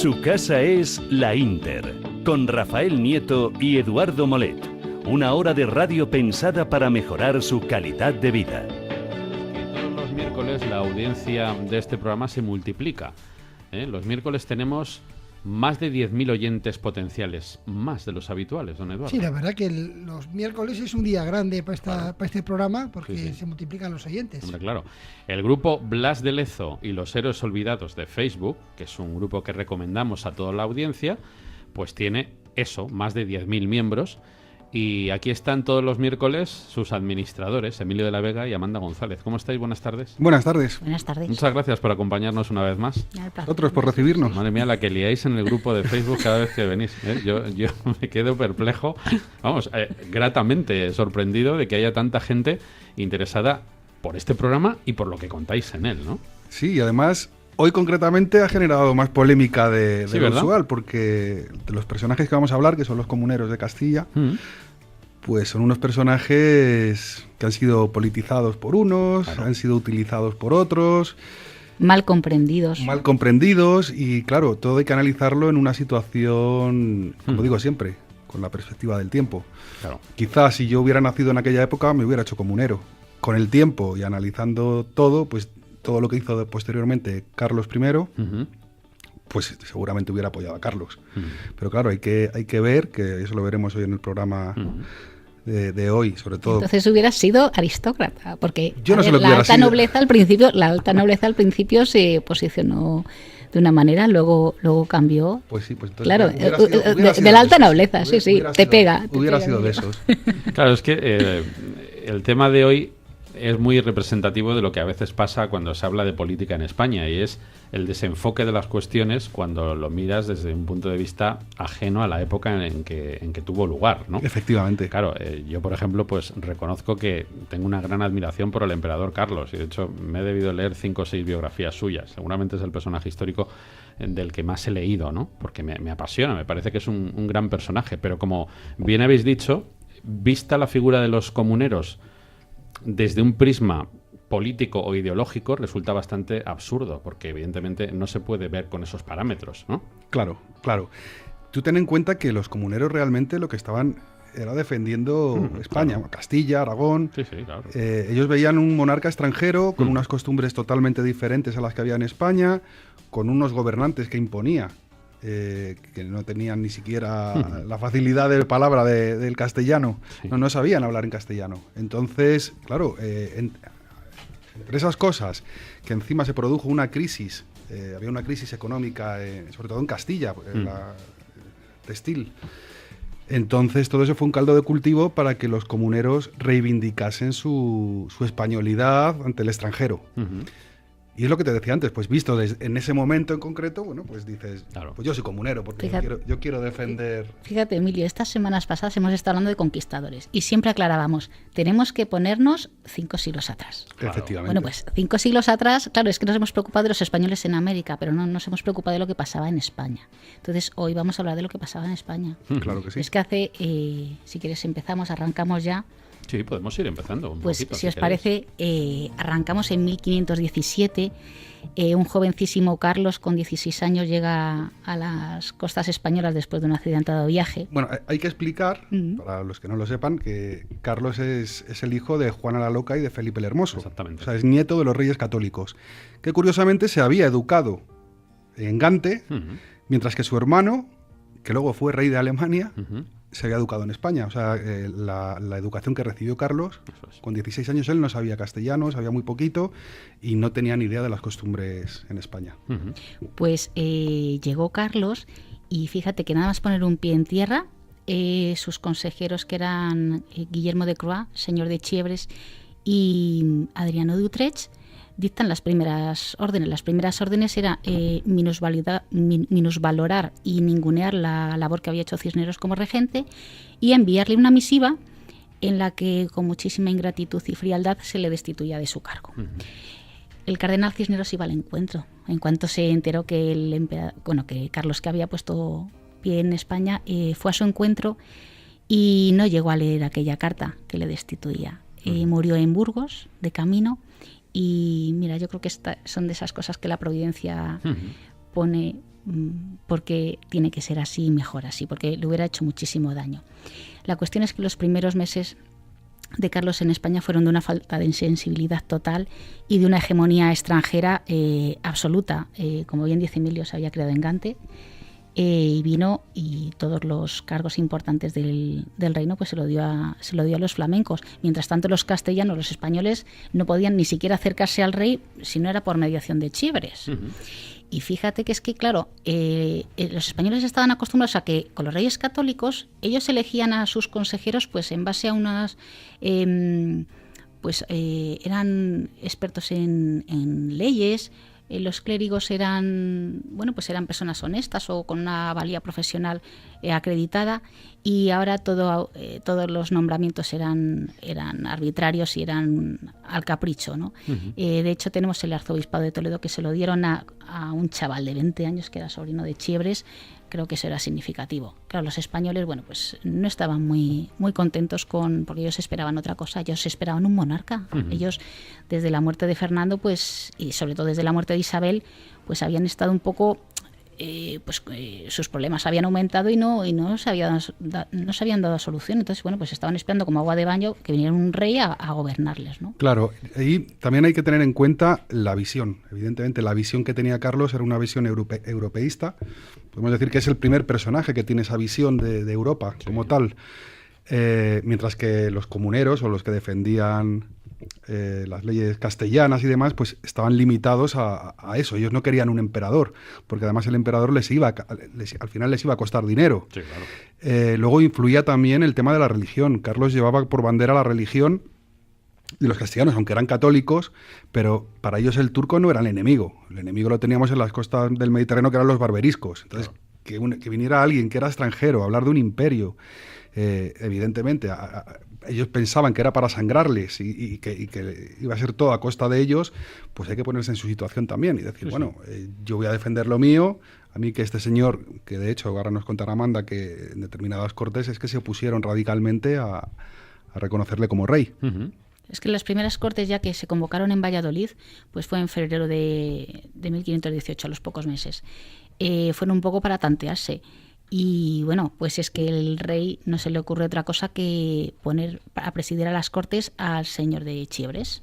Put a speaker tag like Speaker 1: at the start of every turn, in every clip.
Speaker 1: Su casa es La Inter, con Rafael Nieto y Eduardo Molet. Una hora de radio pensada para mejorar su calidad de vida.
Speaker 2: Todos los miércoles la audiencia de este programa se multiplica. Los miércoles tenemos más de 10.000 oyentes potenciales, más de los habituales, don Eduardo.
Speaker 3: Sí, la verdad que los miércoles es un día grande para este programa porque se multiplican los oyentes.
Speaker 2: Hombre, claro. El grupo Blas de Lezo y los Héroes Olvidados de Facebook, que es un grupo que recomendamos a toda la audiencia, pues tiene eso, más de 10.000 miembros. Y aquí están todos los miércoles sus administradores, Emilio de la Vega y Amanda González. ¿Cómo estáis? Buenas tardes.
Speaker 4: Buenas tardes.
Speaker 5: Buenas tardes.
Speaker 2: Muchas gracias por acompañarnos una vez más.
Speaker 4: Otros por recibirnos.
Speaker 2: Madre mía, la que liáis en el grupo de Facebook cada vez que venís. Yo me quedo perplejo, vamos, gratamente sorprendido de que haya tanta gente interesada por este programa y por lo que contáis en él, ¿no?
Speaker 4: Sí, y además hoy concretamente ha generado más polémica de lo usual, porque de los personajes que vamos a hablar, que son los comuneros de Castilla, pues son unos personajes que han sido politizados por unos, han sido utilizados por otros.
Speaker 5: Mal comprendidos.
Speaker 4: Mal comprendidos y claro, todo hay que analizarlo en una situación, como digo siempre, con la perspectiva del tiempo.
Speaker 2: Claro.
Speaker 4: Quizás si yo hubiera nacido en aquella época me hubiera hecho comunero. Con el tiempo y analizando todo, pues todo lo que hizo posteriormente Carlos I, pues seguramente hubiera apoyado a Carlos. Pero claro, hay que ver, que eso lo veremos hoy en el programa de hoy, sobre todo.
Speaker 5: Entonces hubieras sido aristócrata, porque
Speaker 4: yo no sé lo que
Speaker 5: la alta
Speaker 4: sido.
Speaker 5: nobleza al principio se posicionó de una manera, luego cambió.
Speaker 4: Pues sí, pues entonces
Speaker 5: claro,
Speaker 4: hubiera sido
Speaker 5: de la alta
Speaker 4: esos.
Speaker 5: nobleza, sí, te pega.
Speaker 4: Hubiera sido de esos.
Speaker 2: Claro, es que el tema de hoy es muy representativo de lo que a veces pasa cuando se habla de política en España, y es el desenfoque de las cuestiones cuando lo miras desde un punto de vista ajeno a la época en que tuvo lugar, ¿no?
Speaker 4: Efectivamente.
Speaker 2: Claro, yo por ejemplo pues reconozco que tengo una gran admiración por el emperador Carlos, y de hecho me he debido leer 5 o 6 biografías suyas. Seguramente es el personaje histórico del que más he leído, ¿no? Porque me apasiona, me parece que es un gran personaje, pero como bien habéis dicho, vista la figura de los comuneros desde un prisma político o ideológico, resulta bastante absurdo, porque evidentemente no se puede ver con esos parámetros, ¿no?
Speaker 4: Claro. Tú ten en cuenta que los comuneros realmente lo que estaban era defendiendo España, claro. Castilla, Aragón.
Speaker 2: Sí, claro.
Speaker 4: Ellos veían un monarca extranjero con unas costumbres totalmente diferentes a las que había en España, con unos gobernantes que imponía, que no tenían ni siquiera la facilidad de palabra del castellano, no sabían hablar en castellano. Entonces, claro, entre esas cosas, que encima se produjo una crisis, había una crisis económica, sobre todo en Castilla, la textil. Entonces todo eso fue un caldo de cultivo para que los comuneros reivindicasen su españolidad ante el extranjero. Y es lo que te decía antes, pues visto en ese momento en concreto, bueno, pues dices, claro, pues yo soy comunero, porque yo quiero defender...
Speaker 5: Fíjate, Emilio, estas semanas pasadas hemos estado hablando de conquistadores y siempre aclarábamos, tenemos que ponernos 5 siglos atrás.
Speaker 4: Claro. Efectivamente.
Speaker 5: Bueno, pues 5 siglos atrás, claro, es que nos hemos preocupado de los españoles en América, pero no nos hemos preocupado de lo que pasaba en España. Entonces, hoy vamos a hablar de lo que pasaba en España.
Speaker 4: Claro que sí.
Speaker 5: Es que hace, si quieres arrancamos ya.
Speaker 2: Sí, podemos ir empezando un
Speaker 5: pues
Speaker 2: poquito,
Speaker 5: si os parece, arrancamos en 1517. Un jovencísimo Carlos con 16 años llega a las costas españolas después de un accidentado viaje.
Speaker 4: Bueno, hay que explicar, para los que no lo sepan, que Carlos es el hijo de Juana la Loca y de Felipe el Hermoso.
Speaker 2: Exactamente.
Speaker 4: O sea, es nieto de los reyes católicos, que curiosamente se había educado en Gante, mientras que su hermano, que luego fue rey de Alemania, se había educado en España. O sea, la educación que recibió Carlos, con 16 años él no sabía castellano, sabía muy poquito y no tenía ni idea de las costumbres en España.
Speaker 5: Pues llegó Carlos y fíjate que nada más poner un pie en tierra, sus consejeros, que eran Guillermo de Croix, señor de Chievres, y Adriano de Utrecht, dictan las primeras órdenes. Las primeras órdenes era minusvalorar y ningunear la labor que había hecho Cisneros como regente y enviarle una misiva en la que, con muchísima ingratitud y frialdad, se le destituía de su cargo. El cardenal Cisneros iba al encuentro. En cuanto se enteró que que Carlos, que había puesto pie en España, fue a su encuentro y no llegó a leer aquella carta que le destituía. Murió en Burgos, de camino. Y mira, yo creo que son de esas cosas que la providencia pone porque tiene que ser así y mejor así, porque le hubiera hecho muchísimo daño. La cuestión es que los primeros meses de Carlos en España fueron de una falta de sensibilidad total y de una hegemonía extranjera absoluta. Como bien dice Emilio, se había creado en Gante, y vino y todos los cargos importantes del reino pues se lo dio a los flamencos. Mientras tanto, los castellanos, los españoles, no podían ni siquiera acercarse al rey si no era por mediación de Chivres. Uh-huh. Y fíjate que es que, claro, los españoles estaban acostumbrados a que con los reyes católicos ellos elegían a sus consejeros pues en base a unas... eran expertos en leyes. Los clérigos eran personas honestas o con una valía profesional acreditada, y ahora todos los nombramientos eran arbitrarios y eran al capricho, ¿no? Uh-huh. De hecho, tenemos el arzobispado de Toledo que se lo dieron a un chaval de 20 años que era sobrino de Chievres. Creo que eso era significativo. Claro, los españoles, pues no estaban muy contentos porque ellos esperaban otra cosa. Ellos esperaban un monarca. Uh-huh. Ellos, desde la muerte de Fernando, pues, y sobre todo desde la muerte de Isabel, pues habían estado un poco... sus problemas habían aumentado y no se habían dado solución. Entonces, pues estaban esperando como agua de baño que viniera un rey a gobernarles, ¿no?
Speaker 4: Claro, y también hay que tener en cuenta la visión. Evidentemente, la visión que tenía Carlos era una visión europeísta. Podemos decir que es el primer personaje que tiene esa visión de Europa, sí, como tal. Mientras que los comuneros o los que defendían las leyes castellanas y demás, pues estaban limitados a eso. Ellos no querían un emperador, porque además el emperador al final les iba a costar dinero. Sí, claro. Luego influía también el tema de la religión. Carlos llevaba por bandera la religión de los castellanos, aunque eran católicos, pero para ellos el turco no era el enemigo. El enemigo lo teníamos en las costas del Mediterráneo, que eran los barberiscos. Entonces, claro, que viniera alguien que era extranjero a hablar de un imperio, evidentemente ellos pensaban que era para sangrarles y que iba a ser todo a costa de ellos, pues hay que ponerse en su situación también y decir, sí, yo voy a defender lo mío. A mí que este señor, que de hecho ahora nos contará Amanda que en determinadas cortes es que se opusieron radicalmente a reconocerle como rey.
Speaker 2: Uh-huh.
Speaker 5: Es que las primeras cortes ya que se convocaron en Valladolid, pues fue en febrero de 1518, a los pocos meses. Fueron un poco para tantearse. Y pues es que el rey no se le ocurre otra cosa que poner a presidir a las cortes al señor de Chievres,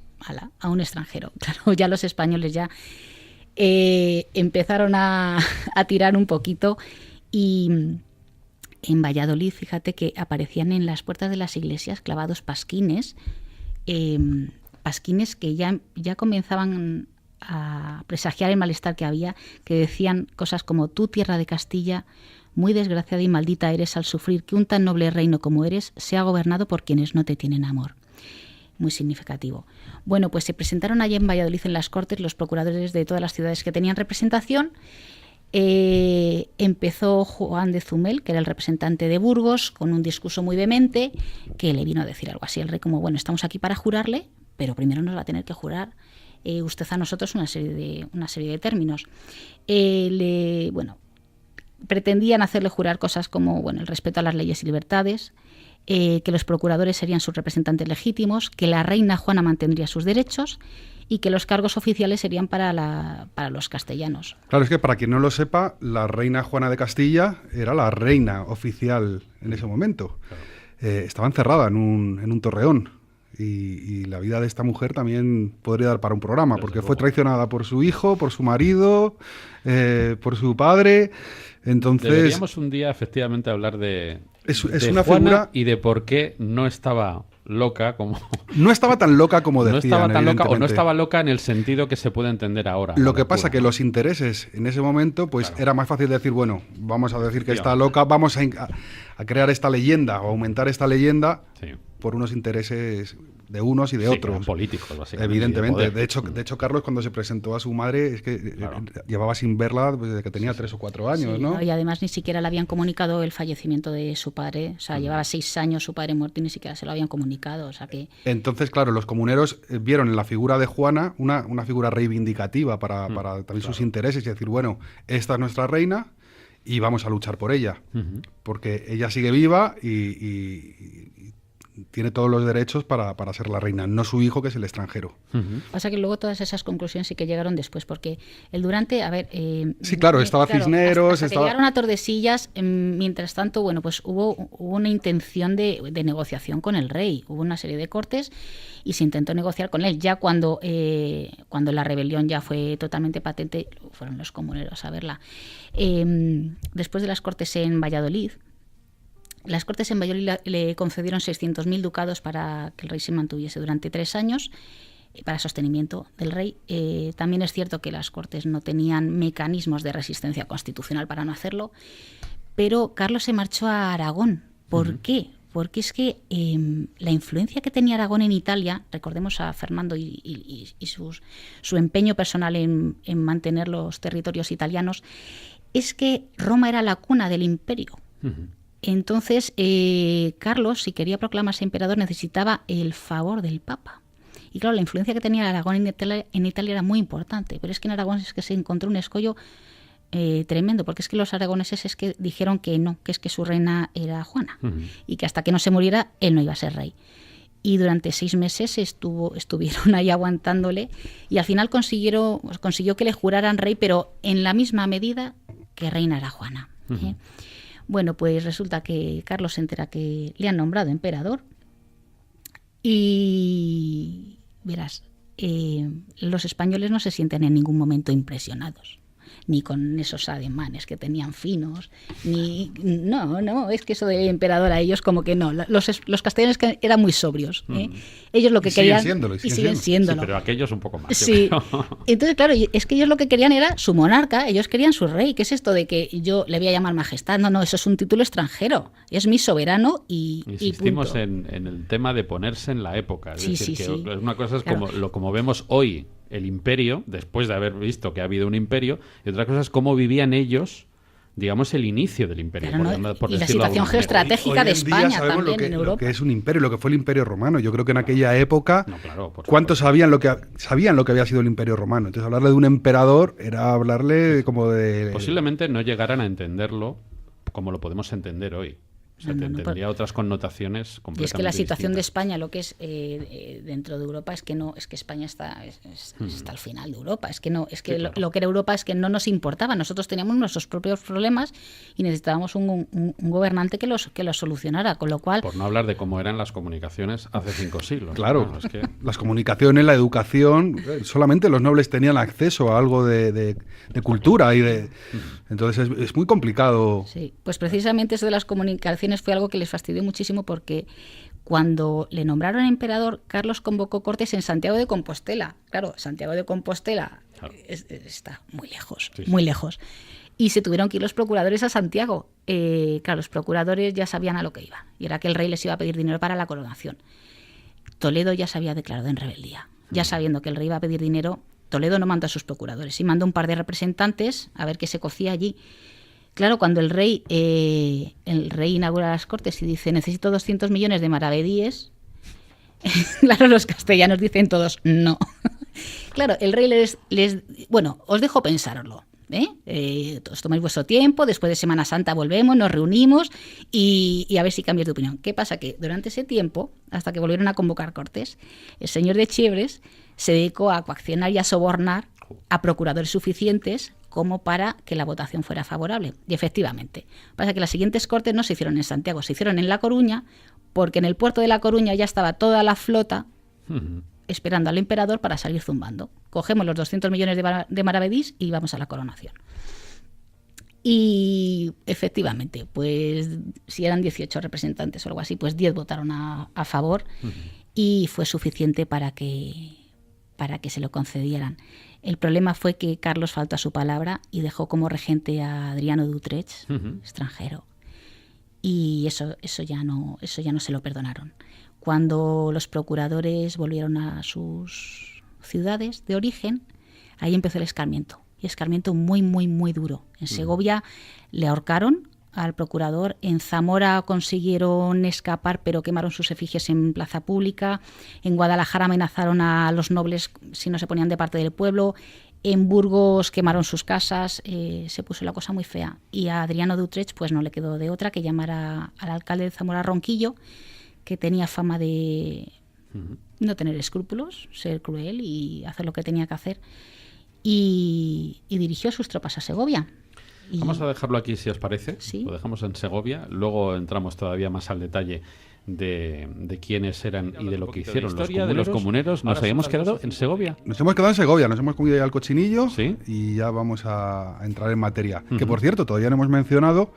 Speaker 5: a un extranjero. Claro, ya los españoles ya empezaron a tirar un poquito, y en Valladolid, fíjate que aparecían en las puertas de las iglesias clavados pasquines que ya comenzaban a presagiar el malestar que había, que decían cosas como: tú, tierra de Castilla, muy desgraciada y maldita eres al sufrir que un tan noble reino como eres sea gobernado por quienes no te tienen amor. Muy significativo. Bueno, pues se presentaron allí en Valladolid en las Cortes los procuradores de todas las ciudades que tenían representación. Empezó Juan de Zumel, que era el representante de Burgos, con un discurso muy vehemente que le vino a decir algo así al rey como: estamos aquí para jurarle, pero primero nos va a tener que jurar usted a nosotros una serie de términos. Pretendían hacerle jurar cosas como el respeto a las leyes y libertades, que los procuradores serían sus representantes legítimos, que la reina Juana mantendría sus derechos y que los cargos oficiales serían para los castellanos.
Speaker 4: Claro, es que para quien no lo sepa, la reina Juana de Castilla era la reina oficial en ese momento. Claro. Estaba encerrada en un torreón. Y la vida de esta mujer también podría dar para un programa, porque fue traicionada por su hijo, por su marido, por su padre. Entonces,
Speaker 2: deberíamos un día efectivamente hablar de
Speaker 4: una
Speaker 2: Juana
Speaker 4: figura,
Speaker 2: y de por qué no estaba loca como...
Speaker 4: No estaba tan loca como decían.
Speaker 2: No estaba tan loca, o no estaba loca en el sentido que se puede entender ahora.
Speaker 4: Lo que pasa que los intereses en ese momento, pues claro, era más fácil decir, vamos a decir que está loca, vamos a crear esta leyenda o aumentar esta leyenda, sí, por unos intereses de unos y de otros.
Speaker 2: Políticos, básicamente.
Speaker 4: Evidentemente. De hecho, Carlos, cuando se presentó a su madre, es que claro, llevaba sin verla desde que tenía 3 o 4 años,
Speaker 5: sí,
Speaker 4: ¿no?
Speaker 5: Y además ni siquiera le habían comunicado el fallecimiento de su padre. O sea, llevaba 6 años su padre muerto y ni siquiera se lo habían comunicado. O sea que...
Speaker 4: Entonces, claro, los comuneros vieron en la figura de Juana una figura reivindicativa para también sus intereses y decir, esta es nuestra reina y vamos a luchar por ella. Porque ella sigue viva y tiene todos los derechos para ser la reina, no su hijo, que es el extranjero.
Speaker 5: Pasa que luego todas esas conclusiones sí que llegaron después, porque el Durante, a ver...
Speaker 4: sí, claro, estaba Cisneros...
Speaker 5: Hasta que llegaron a Tordesillas, mientras tanto, bueno, pues hubo una intención de negociación con el rey. Hubo una serie de cortes y se intentó negociar con él. Ya cuando la rebelión ya fue totalmente patente, fueron los comuneros a verla. Después de las cortes en Valladolid, le concedieron 600.000 ducados para que el rey se mantuviese durante 3 años, para sostenimiento del rey. También es cierto que las Cortes no tenían mecanismos de resistencia constitucional para no hacerlo, pero Carlos se marchó a Aragón. ¿Por qué? Porque es que la influencia que tenía Aragón en Italia, recordemos a Fernando y su empeño personal en mantener los territorios italianos, es que Roma era la cuna del imperio. Entonces, Carlos, si quería proclamarse emperador, necesitaba el favor del Papa. Y claro, la influencia que tenía Aragón en Italia era muy importante, pero es que en Aragón es que se encontró un escollo tremendo, porque es que los aragoneses es que dijeron que no, que es que su reina era Juana, y que hasta que no se muriera, él no iba a ser rey. Y durante 6 meses estuvieron ahí aguantándole, y al final consiguió que le juraran rey, pero en la misma medida que reina era Juana. Bueno, pues resulta que Carlos se entera que le han nombrado emperador y verás, los españoles no se sienten en ningún momento impresionados, ni con esos ademanes que tenían finos, no, es que eso de emperador a ellos como que no. Los castellanos eran muy sobrios. Ellos lo que querían... siguen siéndolo.
Speaker 2: Sí, pero aquellos un poco más.
Speaker 5: Sí. Entonces, claro, es que ellos lo que querían era su monarca, ellos querían su rey. ¿Qué es esto de que yo le voy a llamar majestad? No, eso es un título extranjero. Es mi soberano y
Speaker 2: insistimos
Speaker 5: punto.
Speaker 2: en el tema de ponerse en la época. Es decir,
Speaker 5: sí.
Speaker 2: Que una cosa es
Speaker 5: claro,
Speaker 2: como vemos hoy el imperio, después de haber visto que ha habido un imperio, y otra cosa es cómo vivían ellos, digamos, el inicio del imperio.
Speaker 5: Claro, por y la situación geoestratégica de España también en Europa.
Speaker 4: Lo que es un imperio, lo que fue el imperio romano. Yo creo que en aquella época,
Speaker 2: por
Speaker 4: ¿cuántos sabían lo que había sido el imperio romano? Entonces hablarle de un emperador era hablarle como de...
Speaker 2: Posiblemente no llegaran a entenderlo como lo podemos entender hoy. O sea, tendría otras connotaciones completamente.
Speaker 5: Y es que la situación
Speaker 2: distintas.
Speaker 5: de España, lo que es dentro de Europa, es que España está al final de Europa. Es que no, es que sí, claro. Lo que era Europa es que no nos importaba. Nosotros teníamos nuestros propios problemas y necesitábamos un gobernante que los solucionara, con lo cual...
Speaker 2: Por no hablar de cómo eran las comunicaciones hace 5 siglos.
Speaker 4: Claro, es que... las comunicaciones, la educación, solamente los nobles tenían acceso a algo de cultura y de... Entonces es muy complicado.
Speaker 5: Sí, pues precisamente eso de las comunicaciones fue algo que les fastidió muchísimo, porque cuando le nombraron emperador, Carlos convocó cortes en Santiago de Compostela. Claro, Santiago de Compostela está muy lejos, muy lejos. Y se tuvieron que ir los procuradores a Santiago. Claro, los procuradores ya sabían a lo que iban, y era que el rey les iba a pedir dinero para la coronación. Toledo ya se había declarado en rebeldía. Ya sabiendo que el rey iba a pedir dinero, Toledo no mandó a sus procuradores, y mandó un par de representantes a ver qué se cocía allí. Claro, cuando el rey inaugura las Cortes y dice necesito 200 millones de maravedíes, claro, los castellanos dicen todos no. Claro, el rey bueno, os dejo pensarlo. Os tomáis vuestro tiempo, después de Semana Santa volvemos, nos reunimos y a ver si cambias de opinión. ¿Qué pasa? Que durante ese tiempo, hasta que volvieron a convocar Cortes, el señor de Chievres se dedicó a coaccionar y a sobornar a procuradores suficientes como para que la votación fuera favorable. Y efectivamente, pasa que las siguientes Cortes no se hicieron en Santiago, se hicieron en La Coruña, porque en el puerto de La Coruña ya estaba toda la flota esperando al emperador para salir zumbando. Cogemos los 200 millones de maravedís y vamos a la coronación. Y efectivamente, pues si eran 18 representantes o algo así, pues 10 votaron a favor y fue suficiente para que se lo concedieran. El problema fue que Carlos faltó a su palabra y dejó como regente a Adriano de Utrecht, extranjero. Y eso ya no se lo perdonaron. Cuando los procuradores volvieron a sus ciudades de origen, ahí empezó el escarmiento. Y escarmiento muy, muy, muy duro. En Segovia le ahorcaron al procurador, en Zamora consiguieron escapar, pero quemaron sus efigies en plaza pública, en Guadalajara amenazaron a los nobles si no se ponían de parte del pueblo, en Burgos quemaron sus casas, se puso la cosa muy fea. Y a Adriano de Utrecht pues no le quedó de otra que llamar al alcalde de Zamora, Ronquillo, que tenía fama de no tener escrúpulos, ser cruel y hacer lo que tenía que hacer, y dirigió sus tropas a Segovia.
Speaker 2: Vamos a dejarlo aquí, si os parece.
Speaker 5: ¿Sí?
Speaker 2: Lo dejamos en Segovia. Luego entramos todavía más al detalle de quiénes eran y de lo que hicieron los comuneros. Nos habíamos quedado en Segovia.
Speaker 4: Nos hemos quedado en Segovia, nos hemos comido ya el cochinillo.
Speaker 2: ¿Sí?
Speaker 4: Y ya vamos a entrar en materia. Que por cierto, todavía no hemos mencionado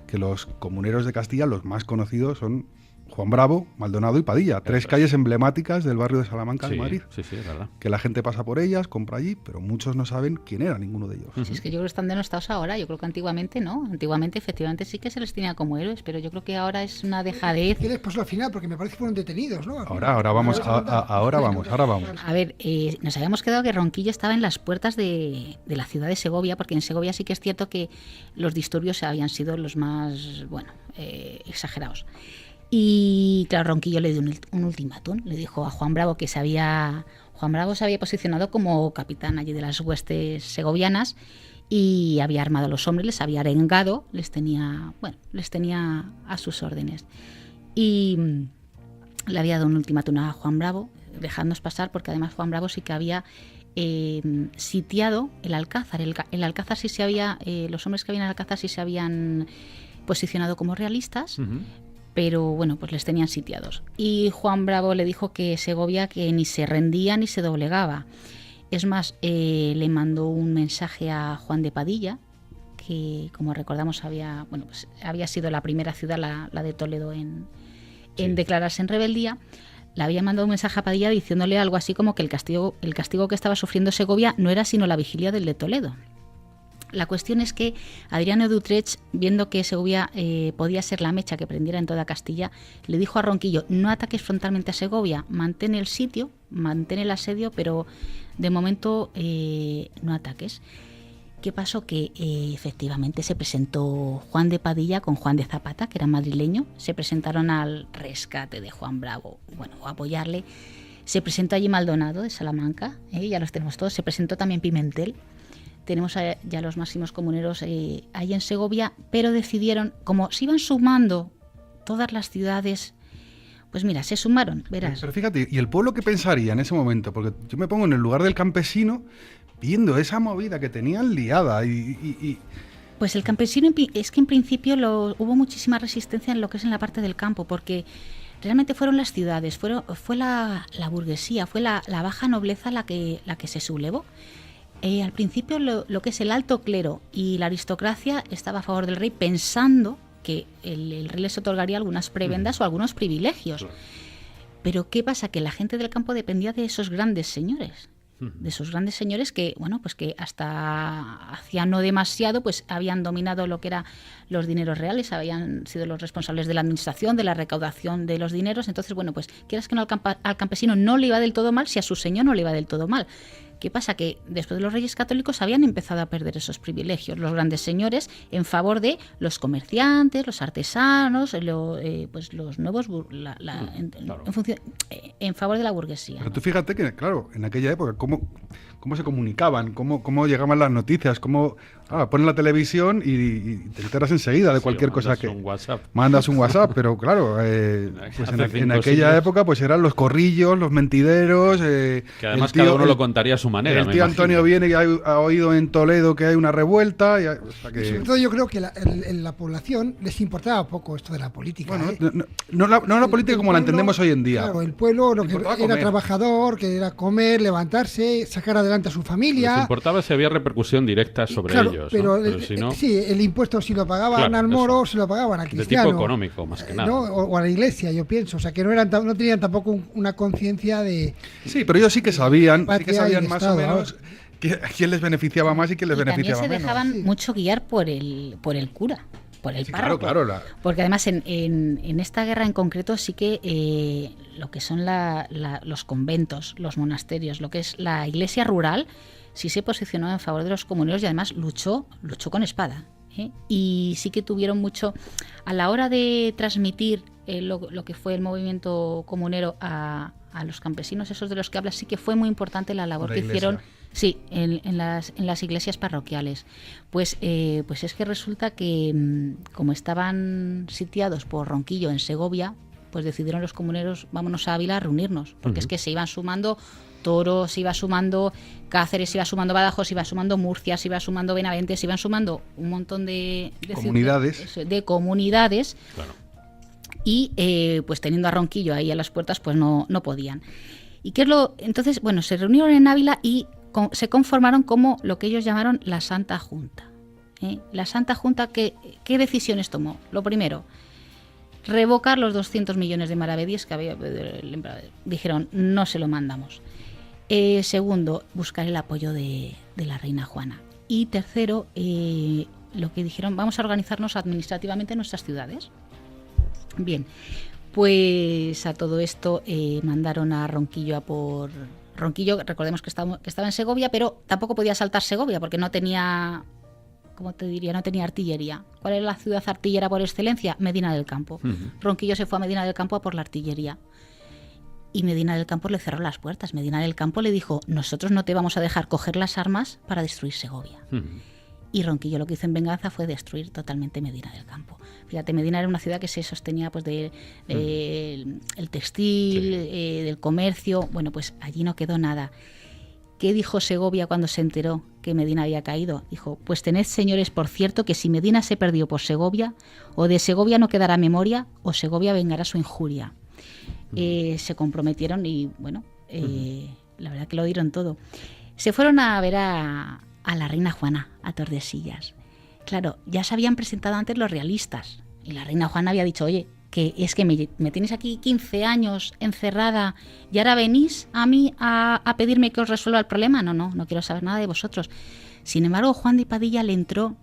Speaker 4: que los comuneros de Castilla, los más conocidos, son Juan Bravo, Maldonado y Padilla, tres calles emblemáticas del barrio de Salamanca de Madrid.
Speaker 2: Sí, es verdad.
Speaker 4: Que la gente pasa por ellas, compra allí, pero muchos no saben quién era ninguno de ellos.
Speaker 5: Sí, es que yo creo que están denostados ahora. Yo creo que antiguamente no. Antiguamente efectivamente sí que se les tenía como héroes, pero yo creo que ahora es una dejadez.
Speaker 3: ¿Qué les pasó al final? Porque me parece que fueron detenidos, ¿no?
Speaker 4: Ahora vamos.
Speaker 5: A ver, nos habíamos quedado que Ronquillo estaba en las puertas de la ciudad de Segovia, porque en Segovia sí que es cierto que los disturbios habían sido los más, exagerados. Y claro, Ronquillo le dio un ultimátum, le dijo a Juan Bravo Juan Bravo se había posicionado como capitán allí de las huestes segovianas y había armado a los hombres, les había arengado, les tenía a sus órdenes. Y le había dado un ultimátum a Juan Bravo, dejadnos pasar, porque además Juan Bravo sí que había sitiado el Alcázar. El Alcázar sí se había, los hombres que habían en el Alcázar sí se habían posicionado como realistas. Pero bueno, pues les tenían sitiados. Y Juan Bravo le dijo que Segovia que ni se rendía ni se doblegaba. Es más, le mandó un mensaje a Juan de Padilla, que como recordamos había sido la primera ciudad, la de Toledo, en declararse en rebeldía. Le había mandado un mensaje a Padilla diciéndole algo así como que el castigo que estaba sufriendo Segovia no era sino la vigilia del de Toledo. La cuestión es que Adriano de Utrecht, viendo que Segovia podía ser la mecha que prendiera en toda Castilla, le dijo a Ronquillo: no ataques frontalmente a Segovia, mantén el sitio, mantén el asedio, pero de momento no ataques. ¿Qué pasó? Que efectivamente se presentó Juan de Padilla con Juan de Zapata, que era madrileño, se presentaron al rescate de Juan Bravo, a apoyarle. Se presentó allí Maldonado de Salamanca, ya los tenemos todos, se presentó también Pimentel. Tenemos ya los máximos comuneros ahí en Segovia, pero decidieron, como se iban sumando todas las ciudades, pues mira, se sumaron, verás.
Speaker 4: Pero fíjate, ¿y el pueblo qué pensaría en ese momento? Porque yo me pongo en el lugar del campesino viendo esa movida que tenían liada y...
Speaker 5: Pues el campesino, es que en principio hubo muchísima resistencia en lo que es en la parte del campo, porque realmente fueron las ciudades, fue la burguesía, fue la baja nobleza la que se sublevó. Al principio lo que es el alto clero y la aristocracia estaba a favor del rey, pensando que el rey les otorgaría algunas prebendas o algunos privilegios. Pero ¿qué pasa? Que la gente del campo dependía de esos grandes señores. De esos grandes señores que, pues que hasta hacía no demasiado, pues habían dominado lo que eran los dineros reales, habían sido los responsables de la administración, de la recaudación de los dineros. Entonces, pues quieras que no, al campesino no le iba del todo mal, si a su señor no le iba del todo mal. ¿Qué pasa? Que después de los reyes católicos habían empezado a perder esos privilegios, los grandes señores, en favor de los comerciantes, los artesanos, pues los nuevos, en favor de la burguesía.
Speaker 4: Pero tú fíjate que, claro, en aquella época, ¿cómo se comunicaban? ¿Cómo llegaban las noticias? Ponen la televisión y te enteras enseguida de cualquier cosa que... Mandas un WhatsApp, pero claro, pues en aquella época pues eran los corrillos, los mentideros...
Speaker 2: que además cada uno lo contaría a su manera.
Speaker 4: El tío Antonio viene y ha oído en Toledo que hay una revuelta.
Speaker 3: Sobre todo yo creo que en la población les importaba poco esto de la política.
Speaker 4: Bueno, no la política como la entendemos hoy en día.
Speaker 3: Claro, el pueblo lo que era trabajador, que era comer, levantarse, sacar adelante a su familia.
Speaker 2: Les importaba si había repercusión directa sobre ellos.
Speaker 3: Pero
Speaker 2: si no...
Speaker 3: sí, el impuesto si lo pagaban al moro, se lo pagaban al cristiano.
Speaker 2: De tipo económico, más que nada.
Speaker 3: ¿no? O a la iglesia, yo pienso. O sea, que no tenían tampoco una conciencia de...
Speaker 4: Sí, pero ellos sí que sabían más o menos quién les beneficiaba más y quién les beneficiaba menos.
Speaker 5: También se dejaban mucho guiar por el cura, por el párroco.
Speaker 4: Claro.
Speaker 5: Porque además en esta guerra en concreto sí que lo que son los conventos, los monasterios, lo que es la iglesia rural, sí se posicionó en favor de los comuneros y además luchó con espada. Y sí que tuvieron mucho a la hora de transmitir lo que fue el movimiento comunero a los campesinos, esos de los que hablas, sí que fue muy importante la labor que hicieron en las iglesias parroquiales. Pues es que resulta que como estaban sitiados por Ronquillo en Segovia, pues decidieron los comuneros, vámonos a Ávila a reunirnos, porque es que se iban sumando Toro, se iba sumando Cáceres, se iba sumando Badajoz, se iba sumando Murcia, se iba sumando Benavente, se iban sumando un montón de comunidades.
Speaker 2: Claro.
Speaker 5: Y pues teniendo a Ronquillo ahí a las puertas, pues no podían. ¿Y qué es lo? Entonces, bueno, se reunieron en Ávila y se conformaron como lo que ellos llamaron la Santa Junta. La Santa Junta, ¿qué decisiones tomó? Lo primero, revocar los 200 millones de maravedíes que había. Dijeron, no se lo mandamos. Segundo, buscar el apoyo de la reina Juana. Y tercero, lo que dijeron, vamos a organizarnos administrativamente en nuestras ciudades. Bien, pues a todo esto mandaron a Ronquillo a por... Ronquillo, recordemos que estaba en Segovia, pero tampoco podía saltar Segovia porque no tenía... ¿Cómo te diría? No tenía artillería. ¿Cuál era la ciudad artillera por excelencia? Medina del Campo. Ronquillo se fue a Medina del Campo a por la artillería. Y Medina del Campo le cerró las puertas. Medina del Campo le dijo, nosotros no te vamos a dejar coger las armas para destruir Segovia. Y Ronquillo lo que hizo en venganza fue destruir totalmente Medina del Campo. Fíjate, Medina era una ciudad que se sostenía pues el textil, del comercio. Bueno, pues allí no quedó nada. ¿Qué dijo Segovia cuando se enteró que Medina había caído? Dijo, pues tened, señores, por cierto, que si Medina se perdió por Segovia, o de Segovia no quedará memoria, o Segovia vengará su injuria. Se comprometieron y, bueno, la verdad que lo dieron todo. Se fueron a ver a la reina Juana, a Tordesillas. Claro, ya se habían presentado antes los realistas, y la reina Juana había dicho, oye, que es que me tenéis aquí 15 años encerrada y ahora venís a mí a pedirme que os resuelva el problema. No quiero saber nada de vosotros. Sin embargo, Juan de Padilla le entró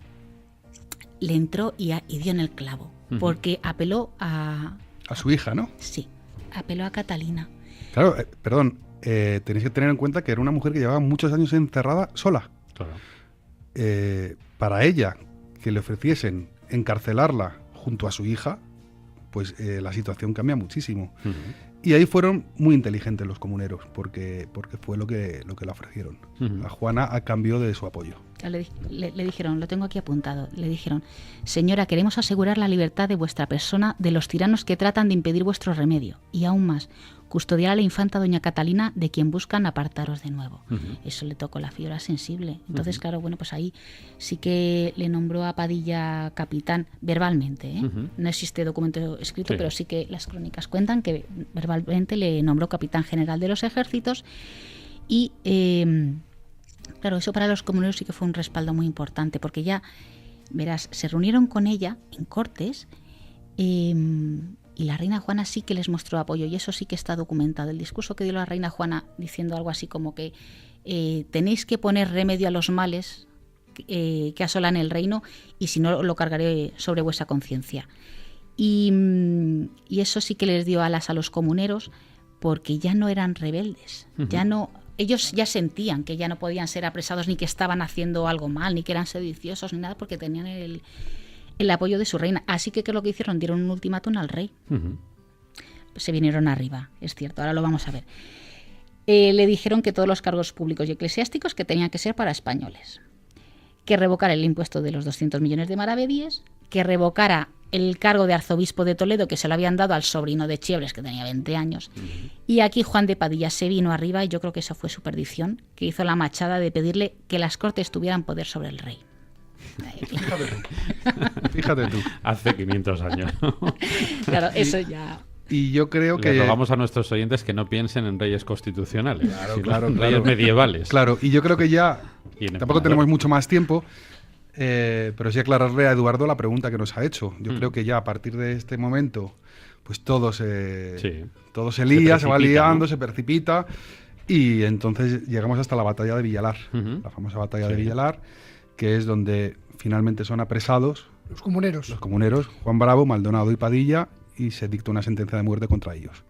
Speaker 5: y dio en el clavo, porque apeló a
Speaker 4: su hija, ¿no?
Speaker 5: Sí, apeló a Catalina.
Speaker 4: Claro, perdón, tenéis que tener en cuenta que era una mujer que llevaba muchos años encerrada sola.
Speaker 2: Claro.
Speaker 4: Para ella, que le ofreciesen encarcelarla junto a su hija, pues la situación cambia muchísimo. Y ahí fueron muy inteligentes los comuneros, porque fue lo que le ofrecieron a Juana a cambio de su apoyo.
Speaker 5: Le dijeron, lo tengo aquí apuntado, le dijeron, señora, queremos asegurar la libertad de vuestra persona de los tiranos que tratan de impedir vuestro remedio, y aún más, custodiar a la infanta doña Catalina, de quien buscan apartaros de nuevo. Eso le tocó la fibra sensible. Entonces, claro, bueno, pues ahí sí que le nombró a Padilla capitán, verbalmente, No existe documento escrito, pero sí que las crónicas cuentan que verbalmente le nombró capitán general de los ejércitos. Y claro, eso para los comuneros sí que fue un respaldo muy importante, porque ya, verás, se reunieron con ella en Cortes, y la reina Juana sí que les mostró apoyo, y eso sí que está documentado. El discurso que dio la reina Juana diciendo algo así como que tenéis que poner remedio a los males que asolan el reino, y si no lo cargaré sobre vuestra conciencia. Y eso sí que les dio alas a los comuneros, porque ya no eran rebeldes, ya no... Ellos ya sentían que ya no podían ser apresados, ni que estaban haciendo algo mal, ni que eran sediciosos, ni nada, porque tenían el apoyo de su reina. Así que, ¿qué es lo que hicieron? Dieron un ultimátum al rey. Se vinieron arriba, es cierto, ahora lo vamos a ver. Le dijeron que todos los cargos públicos y eclesiásticos que tenían que ser para españoles, que revocara el impuesto de los 200 millones de maravedíes, que revocara el cargo de arzobispo de Toledo, que se lo habían dado al sobrino de Chievres, que tenía 20 años. Y aquí Juan de Padilla se vino arriba, y yo creo que esa fue su perdición, que hizo la machada de pedirle que las cortes tuvieran poder sobre el rey.
Speaker 4: Fíjate tú.
Speaker 2: Hace 500 años.
Speaker 5: Claro, eso ya...
Speaker 4: Y yo creo que...
Speaker 2: Les rogamos a nuestros oyentes que no piensen en reyes constitucionales, sino
Speaker 4: claro,
Speaker 2: en reyes medievales.
Speaker 4: Claro, y yo creo que ya tampoco tenemos mucho más tiempo, pero sí aclararle a Eduardo la pregunta que nos ha hecho. Yo creo que ya a partir de este momento, pues todo se lía, se va liando, ¿no? Se precipita, y entonces llegamos hasta la batalla de Villalar, la famosa batalla de Villalar, que es donde finalmente son apresados
Speaker 3: los comuneros,
Speaker 4: Juan Bravo, Maldonado y Padilla, y se dicta una sentencia de muerte contra ellos.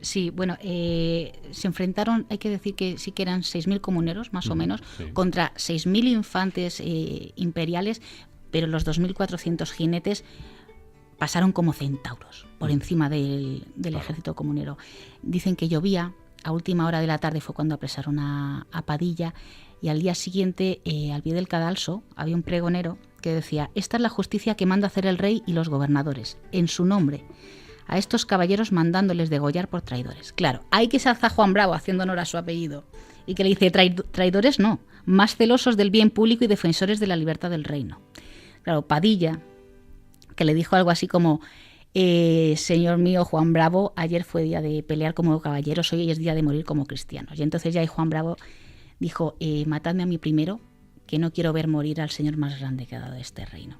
Speaker 5: Sí, bueno, se enfrentaron, hay que decir que sí que eran 6.000 comuneros, más o menos, contra 6.000 infantes imperiales, pero los 2.400 jinetes pasaron como centauros por encima del ejército comunero. Dicen que llovía, a última hora de la tarde fue cuando apresaron a Padilla, y al día siguiente, al pie del cadalso, había un pregonero que decía: esta es la justicia que manda hacer el rey y los gobernadores, en su nombre. a estos caballeros mandándoles degollar por traidores. Claro, hay que se alza Juan Bravo haciendo honor a su apellido y que le dice traidores no, más celosos del bien público y defensores de la libertad del reino. Claro, Padilla, que le dijo algo así como señor mío Juan Bravo, ayer fue día de pelear como caballeros, hoy es día de morir como cristianos. Y entonces ya Juan Bravo dijo, matadme a mí primero, que no quiero ver morir al señor más grande que ha dado este reino.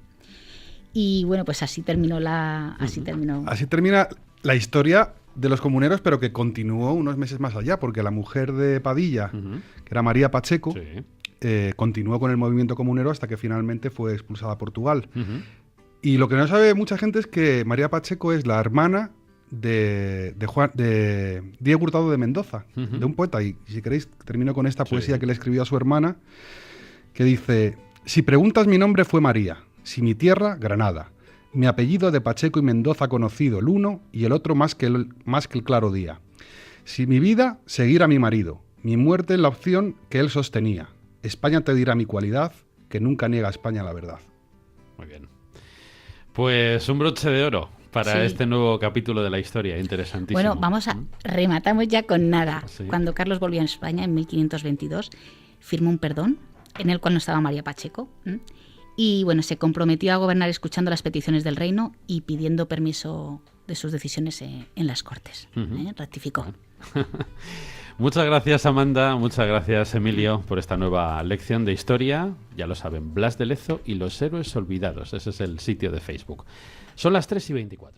Speaker 5: Y bueno, pues así terminó Así
Speaker 4: termina la historia de los comuneros, pero que continuó unos meses más allá, porque la mujer de Padilla, que era María Pacheco, continuó con el movimiento comunero hasta que finalmente fue expulsada a Portugal. Y lo que no sabe mucha gente es que María Pacheco es la hermana de Diego Hurtado de Mendoza, de un poeta. Y si queréis, termino con esta poesía que le escribió a su hermana, que dice: si preguntas mi nombre fue María, si mi tierra, Granada. Mi apellido de Pacheco y Mendoza conocido el uno y el otro más que el claro día. Si mi vida, seguir a mi marido. Mi muerte en la opción que él sostenía. España te dirá mi cualidad, que nunca niega a España la verdad.
Speaker 2: Muy bien. Pues un broche de oro para este nuevo capítulo de la historia, interesantísimo.
Speaker 5: Bueno, rematamos ya con nada. Sí. Cuando Carlos volvió a España en 1522, firmó un perdón en el cual no estaba María Pacheco. Y bueno, se comprometió a gobernar escuchando las peticiones del reino y pidiendo permiso de sus decisiones en las Cortes. Ratificó.
Speaker 2: Muchas gracias, Amanda. Muchas gracias, Emilio, por esta nueva lección de historia. Ya lo saben, Blas de Lezo y los héroes olvidados. Ese es el sitio de Facebook. Son las 3:24.